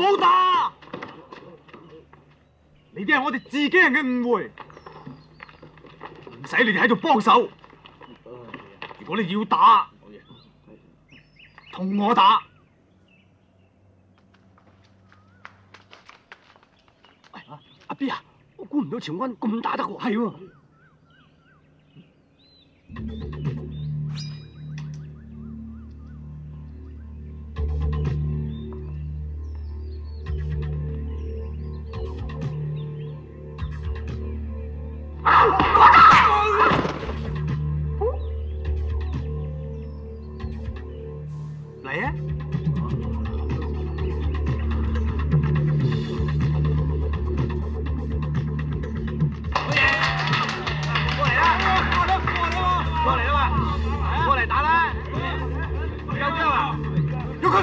冇打，呢啲係我哋自己人嘅誤會，唔使你哋喺度幫手。如果你要打，同我打。阿 B 啊，我估唔到長軍咁打得喎。係喎。嚟啊！過嚟啦嘛！過嚟打啦！有邊啊？喐佢！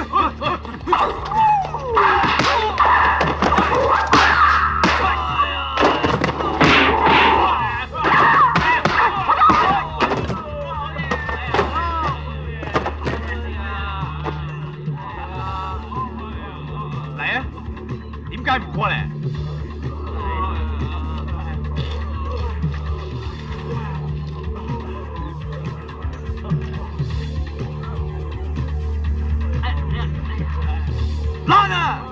嚟啊！點解唔過嚟？拉啊！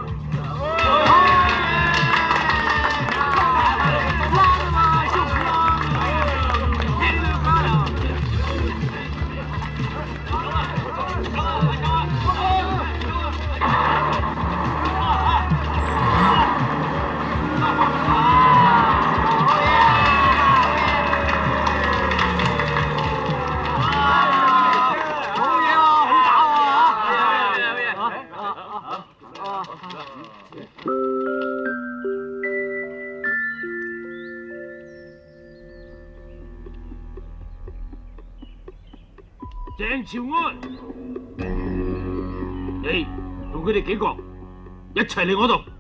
鄭朝安，你同佢哋幾個一齊嚟我度。